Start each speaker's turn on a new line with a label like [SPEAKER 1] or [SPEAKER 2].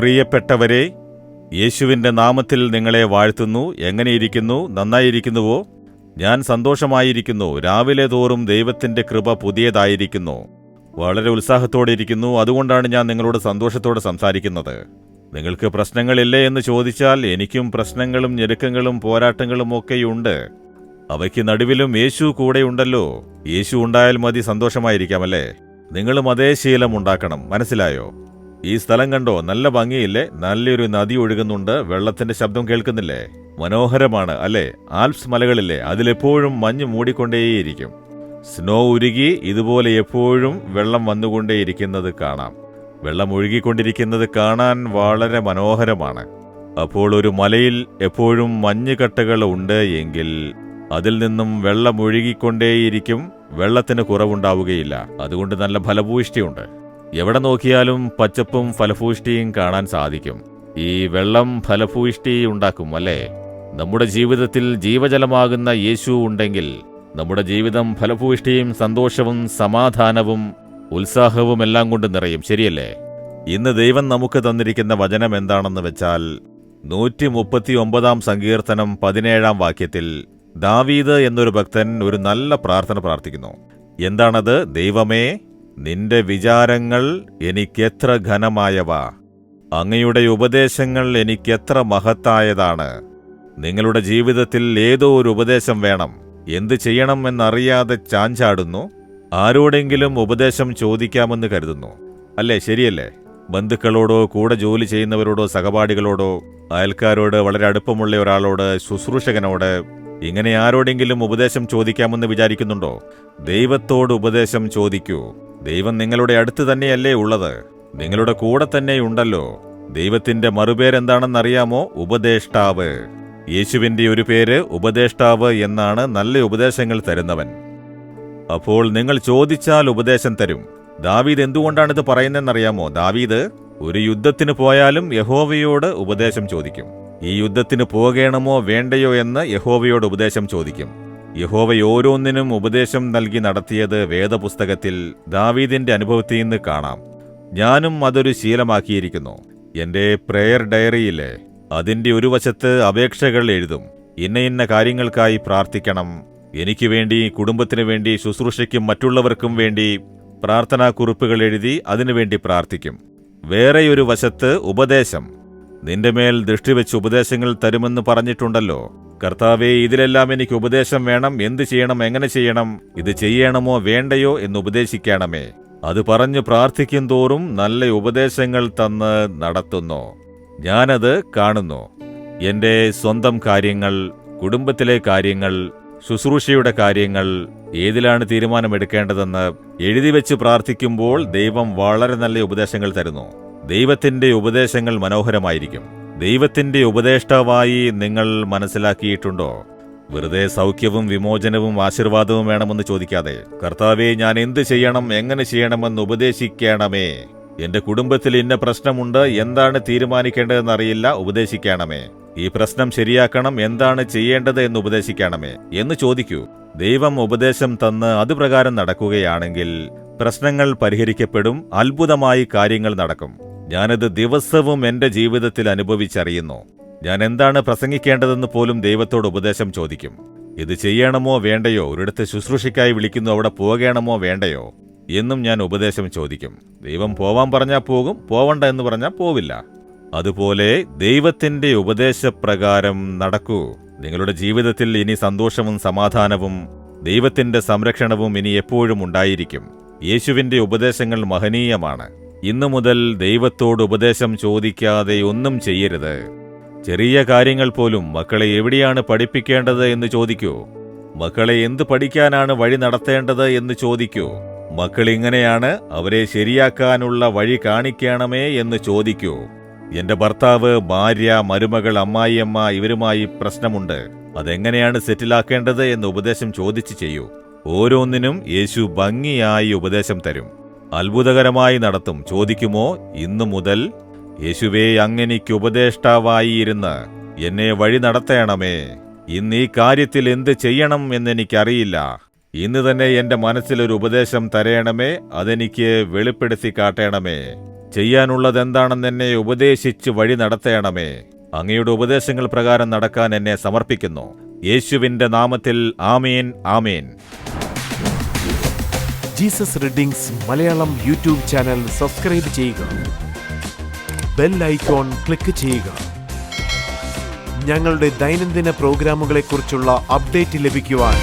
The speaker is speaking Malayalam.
[SPEAKER 1] പ്രിയപ്പെട്ടവരെ, യേശുവിൻ്റെ നാമത്തിൽ നിങ്ങളെ വാഴ്ത്തുന്നു. എങ്ങനെയിരിക്കുന്നു? നന്നായിരിക്കുന്നുവോ? ഞാൻ സന്തോഷമായിരിക്കുന്നു. രാവിലെ തോറും ദൈവത്തിൻ്റെ കൃപ പുതിയതായിരിക്കുന്നു. വളരെ ഉത്സാഹത്തോടെ ഇരിക്കുന്നു. അതുകൊണ്ടാണ് ഞാൻ നിങ്ങളോട് സന്തോഷത്തോടെ സംസാരിക്കുന്നത്. നിങ്ങൾക്ക് പ്രശ്നങ്ങളില്ലേ എന്ന് ചോദിച്ചാൽ എനിക്കും പ്രശ്നങ്ങളും ഞെരുക്കങ്ങളും പോരാട്ടങ്ങളും ഒക്കെയുണ്ട്. അവയ്ക്ക് നടുവിലും യേശു കൂടെയുണ്ടല്ലോ. യേശു ഉണ്ടായാൽ മതി സന്തോഷമായിരിക്കാമല്ലേ? നിങ്ങളും അതേ ശീലം ഉണ്ടാക്കണം. മനസ്സിലായോ? ഈ സ്ഥലം കണ്ടോ? നല്ല ഭംഗിയില്ലേ? നല്ലൊരു നദി ഒഴുകുന്നുണ്ട്. വെള്ളത്തിന്റെ ശബ്ദം കേൾക്കുന്നില്ലേ? മനോഹരമാണ് അല്ലേ? ആൽപ്സ് മലകളില്ലേ? അതിലെപ്പോഴും മഞ്ഞ് മൂടിക്കൊണ്ടേയിരിക്കും. സ്നോ ഉരുകി ഇതുപോലെ എപ്പോഴും വെള്ളം വന്നുകൊണ്ടേയിരിക്കുന്നത് കാണാം. വെള്ളം ഒഴുകിക്കൊണ്ടിരിക്കുന്നത് കാണാൻ വളരെ മനോഹരമാണ്. അപ്പോൾ ഒരു മലയിൽ എപ്പോഴും മഞ്ഞുകട്ടകൾ ഉണ്ട് എങ്കിൽ അതിൽ നിന്നും വെള്ളം ഒഴുകിക്കൊണ്ടേയിരിക്കും. വെള്ളത്തിന് കുറവുണ്ടാവുകയില്ല. അതുകൊണ്ട് നല്ല ഫലഭൂയിഷ്ടിയുണ്ട്. എവിടെ നോക്കിയാലും പച്ചപ്പും ഫലഭൂയിഷ്ടിയും കാണാൻ സാധിക്കും. ഈ വെള്ളം ഫലഭൂയിഷ്ടി ഉണ്ടാക്കും അല്ലേ? നമ്മുടെ ജീവിതത്തിൽ ജീവജലമാകുന്ന യേശു ഉണ്ടെങ്കിൽ നമ്മുടെ ജീവിതം ഫലഭൂയിഷ്ടിയും സന്തോഷവും സമാധാനവും ഉത്സാഹവും എല്ലാം കൊണ്ട് നിറയും. ശരിയല്ലേ? ഇന്ന് ദൈവം നമുക്ക് തന്നിരിക്കുന്ന വചനം എന്താണെന്ന് വെച്ചാൽ 139 സങ്കീർത്തനം 17 വാക്യത്തിൽ ദാവീദ് എന്നൊരു ഭക്തൻ ഒരു നല്ല പ്രാർത്ഥന പ്രാർത്ഥിക്കുന്നു. എന്താണത്? ദൈവമേ, നിന്റെ വിചാരങ്ങൾ എനിക്കെത്ര ഘനമായവ, അങ്ങയുടെ ഉപദേശങ്ങൾ എനിക്കെത്ര മഹത്തായതാണ്. നിങ്ങളുടെ ജീവിതത്തിൽ ഏതോ ഒരു ഉപദേശം വേണം. എന്ത് ചെയ്യണം എന്നറിയാതെ ചാഞ്ചാടുന്നു. ആരോടെങ്കിലും ഉപദേശം ചോദിക്കാമെന്ന് കരുതുന്നു. അല്ലേ? ശരിയല്ലേ? ബന്ധുക്കളോടോ, കൂടെ ജോലി ചെയ്യുന്നവരോടോ, സഹപാഠികളോടോ, അയൽക്കാരോട്, വളരെ അടുപ്പമുള്ള ഒരാളോട്, ശുശ്രൂഷകനോട്, ഇങ്ങനെ ആരോടെങ്കിലും ഉപദേശം ചോദിക്കാമെന്ന് വിചാരിക്കുന്നുണ്ടോ? ദൈവത്തോട് ഉപദേശം ചോദിക്കൂ. ദൈവം നിങ്ങളുടെ അടുത്ത് തന്നെയല്ലേ ഉള്ളത്? നിങ്ങളുടെ കൂടെ തന്നെ ഉണ്ടല്ലോ. ദൈവത്തിന്റെ മറുപേരെന്താണെന്നറിയാമോ? ഉപദേഷ്ടാവ്. യേശുവിന്റെ ഒരു പേര് ഉപദേഷ്ടാവ് എന്നാണ്. നല്ല ഉപദേശങ്ങൾ തരുന്നവൻ. അപ്പോൾ നിങ്ങൾ ചോദിച്ചാൽ ഉപദേശം തരും. ദാവീദ് എന്തുകൊണ്ടാണിത് പറയുന്നതെന്നറിയാമോ? ദാവീദ് ഒരു യുദ്ധത്തിന് പോയാലും യഹോവയോട് ഉപദേശം ചോദിക്കും. ഈ യുദ്ധത്തിന് പോകണമോ വേണ്ടയോ എന്ന് യഹോവയോട് ഉപദേശം ചോദിക്കും. യഹോവ ഓരോന്നിനും ഉപദേശം നൽകി നടത്തിയത് വേദപുസ്തകത്തിൽ ദാവീദിന്റെ അനുഭവത്തിൽ നിന്ന് കാണാം. ഞാനും അതൊരു ശീലമാക്കിയിരിക്കുന്നു. എന്റെ പ്രേയർ ഡയറിയിലെ അതിന്റെ ഒരു വശത്ത് അപേക്ഷകൾ എഴുതും. ഇന്ന ഇന്ന കാര്യങ്ങൾക്കായി പ്രാർത്ഥിക്കണം, എനിക്ക് വേണ്ടി, കുടുംബത്തിന് വേണ്ടി, ശുശ്രൂഷയ്ക്കും മറ്റുള്ളവർക്കും വേണ്ടി പ്രാർത്ഥനാക്കുറിപ്പുകൾ എഴുതി അതിനുവേണ്ടി പ്രാർത്ഥിക്കും. വേറെയൊരു വശത്ത് ഉപദേശം. നിന്റെ മേൽ ദൃഷ്ടിവെച്ച് ഉപദേശങ്ങൾ തരുമെന്ന് പറഞ്ഞിട്ടുണ്ടല്ലോ. കർത്താവേ, ഇതിലെല്ലാം എനിക്ക് ഉപദേശം വേണം. എന്ത് ചെയ്യണം? എങ്ങനെ ചെയ്യണം? ഇത് ചെയ്യണമോ വേണ്ടയോ എന്ന് ഉപദേശിക്കണമേ. അത് പറഞ്ഞു പ്രാർത്ഥിക്കും തോറും നല്ല ഉപദേശങ്ങൾ തന്ന് നടത്തുന്നു. ഞാനത് കാണുന്നു. എന്റെ സ്വന്തം കാര്യങ്ങൾ, കുടുംബത്തിലെ കാര്യങ്ങൾ, ശുശ്രൂഷയുടെ കാര്യങ്ങൾ, ഏതിലാണ് തീരുമാനമെടുക്കേണ്ടതെന്ന് എഴുതിവെച്ച് പ്രാർത്ഥിക്കുമ്പോൾ ദൈവം വളരെ നല്ല ഉപദേശങ്ങൾ തരുന്നു. ദൈവത്തിന്റെ ഉപദേശങ്ങൾ മനോഹരമായിരിക്കും. ദൈവത്തിന്റെ ഉപദേഷ്ടാവായി നിങ്ങൾ മനസ്സിലാക്കിയിട്ടുണ്ടോ? വെറുതെ സൗഖ്യവും വിമോചനവും ആശീർവാദവും വേണമെന്ന് ചോദിക്കാതെ, കർത്താവേ, ഞാൻ എന്ത് ചെയ്യണം, എങ്ങനെ ചെയ്യണമെന്ന് ഉപദേശിക്കണമേ. എന്റെ കുടുംബത്തിൽ ഇന്ന പ്രശ്നമുണ്ട്, എന്താണ് തീരുമാനിക്കേണ്ടതെന്നറിയില്ല, ഉപദേശിക്കണമേ. ഈ പ്രശ്നം ശരിയാക്കണം, എന്താണ് ചെയ്യേണ്ടത് എന്ന് ഉപദേശിക്കണമേ എന്ന് ചോദിക്കൂ. ദൈവം ഉപദേശം തന്ന് അതുപ്രകാരം നടക്കുകയാണെങ്കിൽ പ്രശ്നങ്ങൾ പരിഹരിക്കപ്പെടും. അത്ഭുതമായി കാര്യങ്ങൾ നടക്കും. ഞാനത് ദിവസവും എന്റെ ജീവിതത്തിൽ അനുഭവിച്ചറിയുന്നു. ഞാൻ എന്താണ് പ്രസംഗിക്കേണ്ടതെന്ന് പോലും ദൈവത്തോട് ഉപദേശം ചോദിക്കും. ഇത് ചെയ്യണമോ വേണ്ടയോ? ഒരിടത്ത് ശുശ്രൂഷയ്ക്കായി വിളിക്കുന്നു, അവിടെ പോകണമോ വേണ്ടയോ എന്നും ഞാൻ ഉപദേശം ചോദിക്കും. ദൈവം പോവാൻ പറഞ്ഞാൽ പോകും, പോവണ്ട എന്ന് പറഞ്ഞാൽ പോവില്ല. അതുപോലെ ദൈവത്തിന്റെ ഉപദേശപ്രകാരം നടക്കൂ. നിങ്ങളുടെ ജീവിതത്തിൽ ഇനി സന്തോഷവും സമാധാനവും ദൈവത്തിന്റെ സംരക്ഷണവും ഇനി എപ്പോഴും ഉണ്ടായിരിക്കും. യേശുവിന്റെ ഉപദേശങ്ങൾ മഹനീയമാണ്. ഇന്നു മുതൽ ദൈവത്തോട് ഉപദേശം ചോദിക്കാതെ ഒന്നും ചെയ്യരുത്. ചെറിയ കാര്യങ്ങൾ പോലും മക്കളെ എവിടെയാണ് പഠിപ്പിക്കേണ്ടത് എന്ന് ചോദിക്കൂ. മക്കളെ എന്ത് പഠിക്കാനാണ് വഴി നടത്തേണ്ടത് എന്ന് ചോദിക്കൂ. മക്കൾ ഇങ്ങനെയാണ്, അവരെ ശരിയാക്കാനുള്ള വഴി കാണിക്കണമേ എന്ന് ചോദിക്കൂ. എന്റെ ഭർത്താവ്, ഭാര്യ, മരുമകൾ, അമ്മായിയമ്മ ഇവരുമായി പ്രശ്നമുണ്ട്, അതെങ്ങനെയാണ് സെറ്റിലാക്കേണ്ടത് എന്ന് ഉപദേശം ചോദിച്ച് ചെയ്യൂ. ഓരോന്നിനും യേശു ഭംഗിയായി ഉപദേശം തരും. അത്ഭുതകരമായി നടത്തും. ചോദിക്കുമോ? ഇന്നു മുതൽ യേശുവേ, അങ്ങെനിക്ക് ഉപദേഷ്ടാവായി ഇരുന്ന് എന്നെ വഴി നടത്തണമേ. ഇന്ന് ഈ കാര്യത്തിൽ എന്ത് ചെയ്യണം എന്നെനിക്കറിയില്ല. ഇന്ന് തന്നെ എന്റെ മനസ്സിലൊരു ഉപദേശം തരയണമേ. അതെനിക്ക് വെളിപ്പെടുത്തി കാട്ടണമേ. ചെയ്യാനുള്ളതെന്താണെന്ന് എന്നെ ഉപദേശിച്ച് വഴി നടത്തേണമേ. അങ്ങയുടെ ഉപദേശങ്ങൾ പ്രകാരം നടക്കാൻ എന്നെ സമർപ്പിക്കുന്നു. യേശുവിന്റെ നാമത്തിൽ ആമേൻ, ആമേൻ.
[SPEAKER 2] Jesus readings Malayalam YouTube channel subscribe ചെയ്യുക. ബെൽ ഐക്കോൺ ക്ലിക്ക് ചെയ്യുക. ഞങ്ങളുടെ ദൈനംദിന പ്രോഗ്രാമുകളെക്കുറിച്ചുള്ള അപ്ഡേറ്റ് ലഭിക്കുവാൻ